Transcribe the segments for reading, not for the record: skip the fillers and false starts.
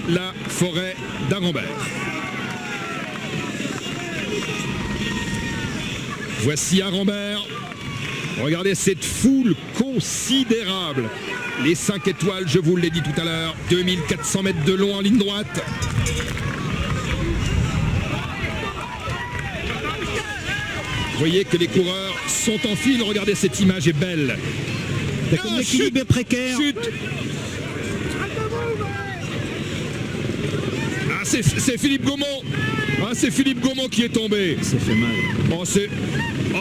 la forêt d'Arambert. Voici Arambert. Regardez cette foule considérable. Les 5 étoiles, je vous l'ai dit tout à l'heure, 2400 mètres de long en ligne droite. Vous voyez que les coureurs sont en file. Regardez, cette image est belle. Comme l'équilibre est précaire. Chute. Ah, c'est Philippe Gaumont. Ah, c'est Philippe Gaumont qui est tombé. Ça fait mal. Oh,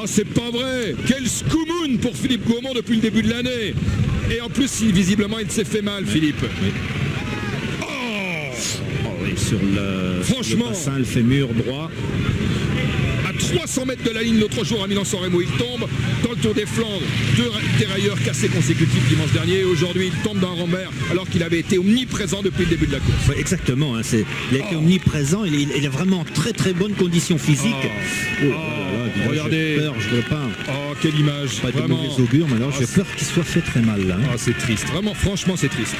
c'est pas vrai. Quel scoumoun pour Philippe Gaumont depuis le début de l'année. Et en plus, visiblement, il s'est fait mal, Philippe. Oui. Oui, sur le bassin, le fémur droit. 300 mètres de la ligne l'autre jour à Milan-San Remo, il tombe dans le Tour des Flandres, 2 dérailleurs cassés consécutifs dimanche dernier. Aujourd'hui, il tombe dans Arambert alors qu'il avait été omniprésent depuis le début de la course. Ouais, exactement, hein, il a été omniprésent, il est vraiment en très très bonne condition physique. Regardez, j'ai peur, je veux pas. Oh, quelle image. Pas de mauvais augure, mais alors j'ai peur qu'il soit fait très mal là. Hein. C'est triste, vraiment, franchement, c'est triste.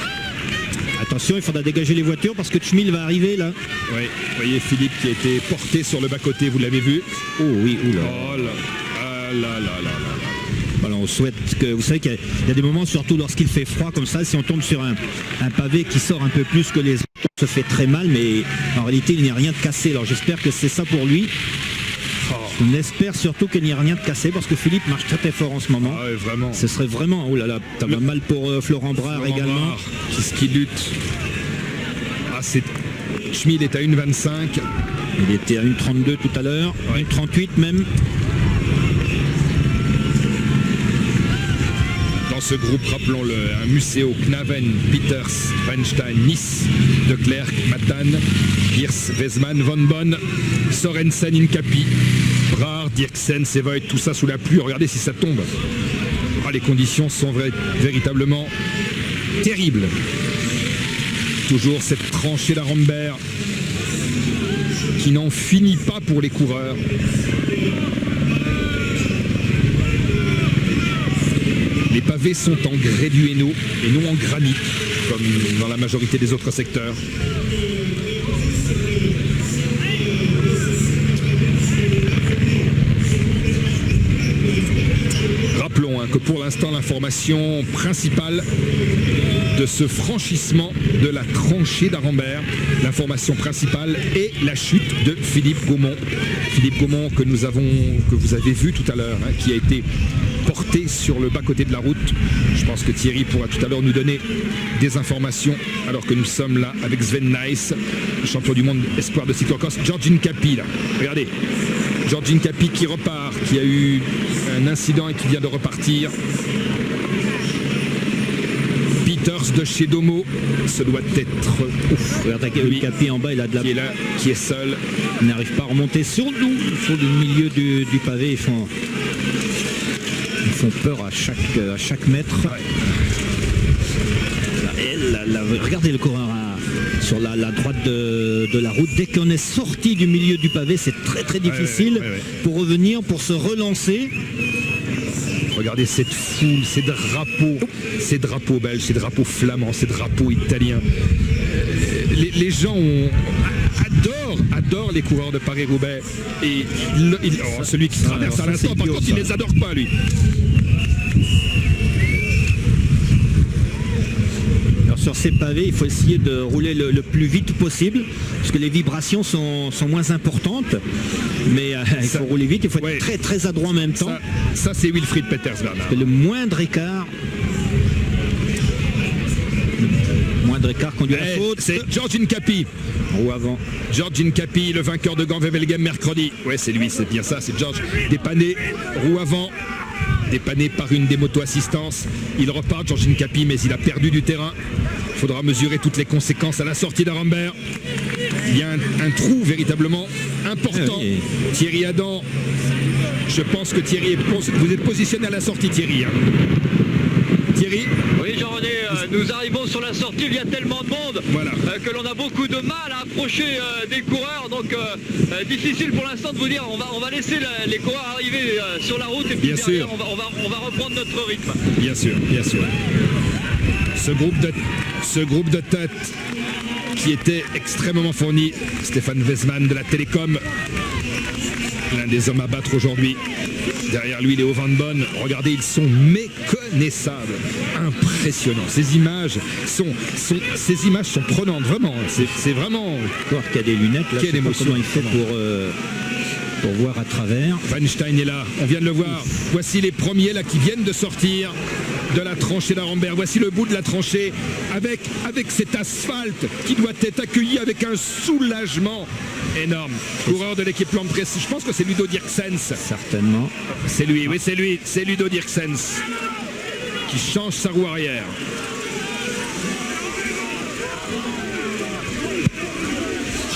Attention, il faudra dégager les voitures parce que Tchmil va arriver là. Oui, vous voyez Philippe qui a été porté sur le bas-côté, vous l'avez vu. Oh oui, oula. Oh là, ah là, là, là, là. Alors on souhaite que, vous savez qu'il y a des moments, surtout lorsqu'il fait froid comme ça, si on tombe sur un pavé qui sort un peu plus que les autres, on se fait très mal, mais en réalité il n'y a rien de cassé. Alors j'espère que c'est ça pour lui. On espère surtout qu'il n'y a rien de cassé parce que Philippe marche très très fort en ce moment. Ah ouais, vraiment. Ce serait vraiment, oh là là, ça va mal pour Florent Brard également. Qu'est-ce qu'il lutte. Ah, c'est... Schmid est à 1,25. Il était à 1,32 tout à l'heure, 1,38 même. Dans ce groupe, rappelons-le, un Museo, Knaven, Peters, Rennstein, Nice, De Klerk, Matan, Pierce, Weisman, Von Bonn, Sorensen, Incapi, Brard, Dirksen, Sevoit, tout ça sous la pluie. Regardez si ça tombe. Ah, les conditions sont véritablement terribles. Toujours cette tranchée d'Arambert qui n'en finit pas pour les coureurs. Les pavés sont en grès du Hainaut et non en granit, comme dans la majorité des autres secteurs. Rappelons que pour l'instant, l'information principale de ce franchissement de la tranchée d'Arambert, l'information principale est la chute de Philippe Gaumont. Philippe Gaumont que vous avez vu tout à l'heure, hein, qui a été porté sur le bas-côté de la route. Je pense que Thierry pourra tout à l'heure nous donner des informations alors que nous sommes là avec Sven Nys, champion du monde espoir de cyclocross. Georgine Capi, là, regardez. Georgine Capi qui repart, qui a eu un incident et qui vient de repartir. Peters de chez Domo, ce doit être ouf. Regardez, Capi en bas, il a de la... Qui est là, qui est seul. Il n'arrive pas à remonter sur le milieu du pavé. Ils font peur à chaque mètre. Ouais. Regardez le coureur sur la droite de la route. Dès qu'on est sorti du milieu du pavé, c'est très très difficile pour revenir, pour se relancer. Regardez cette foule, ces drapeaux belges, ces drapeaux flamands, ces drapeaux italiens. Les gens adorent les coureurs de Paris-Roubaix. Et celui qui traverse à l'instant, par contre, il ne les adore pas, lui. Sur ces pavés, il faut essayer de rouler le plus vite possible, parce que les vibrations sont moins importantes, mais il faut rouler vite, il faut être très très adroit en même temps. Ça c'est Wilfried Peters, Bernard. Le moindre écart conduit à la faute. C'est Georgine Capi. Roue avant. Georgine Capi, le vainqueur de Gand-Wevelgem mercredi. Ouais, c'est lui, c'est bien ça, c'est George. Dépanné, roue avant. Dépanné par une des moto-assistances. Il repart, Georgine Capi, mais il a perdu du terrain. Il faudra mesurer toutes les conséquences à la sortie d'Arambert. Il y a un trou véritablement important. Oui. Thierry Adam, je pense que Thierry, vous êtes positionné à la sortie, Thierry. Hein. Thierry ? Oui, Jean-René, nous arrivons sur la sortie, il y a tellement de monde que l'on a beaucoup de mal à approcher des coureurs, donc difficile pour l'instant de vous dire, on va laisser les coureurs arriver sur la route et puis derrière, on va reprendre notre rythme. Bien sûr, bien sûr. Ce groupe de tête qui était extrêmement fourni. Stéphane Weisman de la Télécom, l'un des hommes à battre aujourd'hui. Derrière lui, Léo Van Bonn. Regardez, ils sont méconnaissables. Impressionnant. Ces images sont prenantes, vraiment. C'est vraiment... Voir qu'il y a des lunettes, là, Quelle émotion. comment il fait pour voir à travers. Weinstein est là, on vient de le voir. Voici les premiers là qui viennent de sortir de la tranchée d'Arenberg. Voici le bout de la tranchée avec cet asphalte qui doit être accueilli avec un soulagement énorme. Coureur de l'équipe Lampresse, je pense que c'est Ludo Dirksens. Certainement. C'est lui, oui c'est lui, c'est Ludo Dirksens qui change sa roue arrière.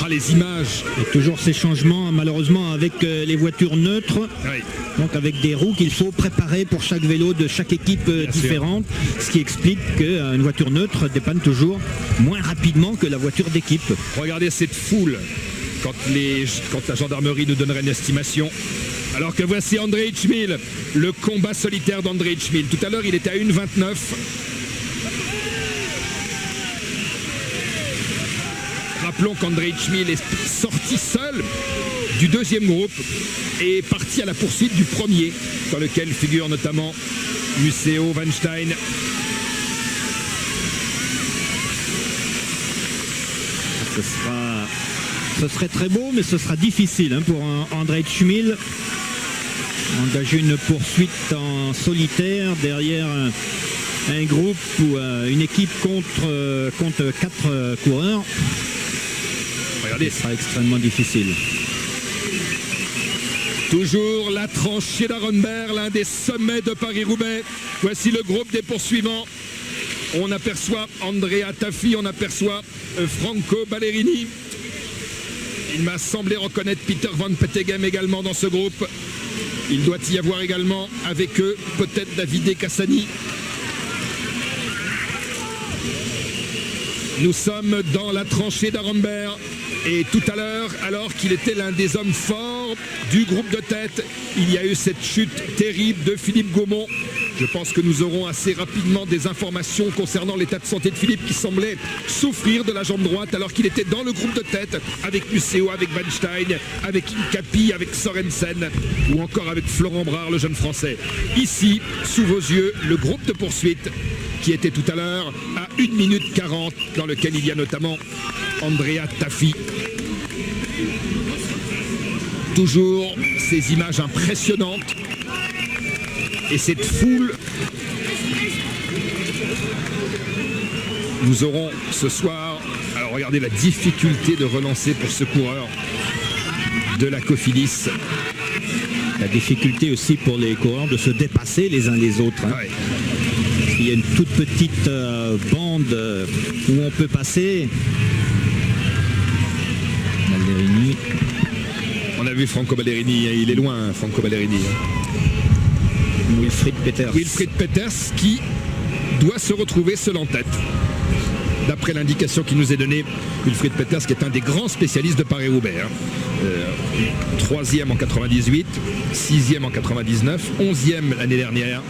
Ah, les images. Et toujours ces changements, malheureusement, avec les voitures neutres. Oui. Donc avec des roues qu'il faut préparer pour chaque vélo de chaque équipe différente. Ce qui explique qu'une voiture neutre dépanne toujours moins rapidement que la voiture d'équipe. Regardez cette foule quand la gendarmerie nous donnerait une estimation. Alors que voici André Hitchmill, le combat solitaire d'André Hitchmill. Tout à l'heure, il était à 1,29. Rappelons qu'André Hitchmill est sorti seul du deuxième groupe et est parti à la poursuite du premier, dans lequel figure notamment Museo, Weinstein. Ce serait très beau, mais ce sera difficile pour André Hitchmill. Engager une poursuite en solitaire derrière un groupe ou une équipe contre 4 coureurs. Regardez, ce sera extrêmement difficile. Toujours la tranchée d'Arenberg, l'un des sommets de Paris-Roubaix. Voici le groupe des poursuivants. On aperçoit Andrea Taffi, on aperçoit Franco Ballerini. Il m'a semblé reconnaître Peter Van Petegem également dans ce groupe. Il doit y avoir également avec eux peut-être Davide Cassani. Nous sommes dans la tranchée d'Arenberg. Et tout à l'heure, alors qu'il était l'un des hommes forts du groupe de tête, il y a eu cette chute terrible de Philippe Gaumont. Je pense que nous aurons assez rapidement des informations concernant l'état de santé de Philippe qui semblait souffrir de la jambe droite alors qu'il était dans le groupe de tête avec Museo, avec Weinstein, avec Incapi, avec Sorensen ou encore avec Florent Brard, le jeune français. Ici, sous vos yeux, le groupe de poursuite qui était tout à l'heure à 1 minute 40 dans lequel il y a notamment Andrea Taffi. Toujours ces images impressionnantes et cette foule. Nous aurons ce soir, alors regardez la difficulté de relancer pour ce coureur de la Cofidis. La difficulté aussi pour les coureurs de se dépasser les uns les autres. Ouais. Il y a une toute petite bande où on peut passer. Ballerini. On a vu Franco Ballerini, il est loin Franco Ballerini. Wilfried Peters. Wilfried Peters qui doit se retrouver seul en tête. D'après l'indication qui nous est donnée, Wilfried Peters qui est un des grands spécialistes de Paris-Roubaix. 3e en 98, 6e en 99, 11e l'année dernière.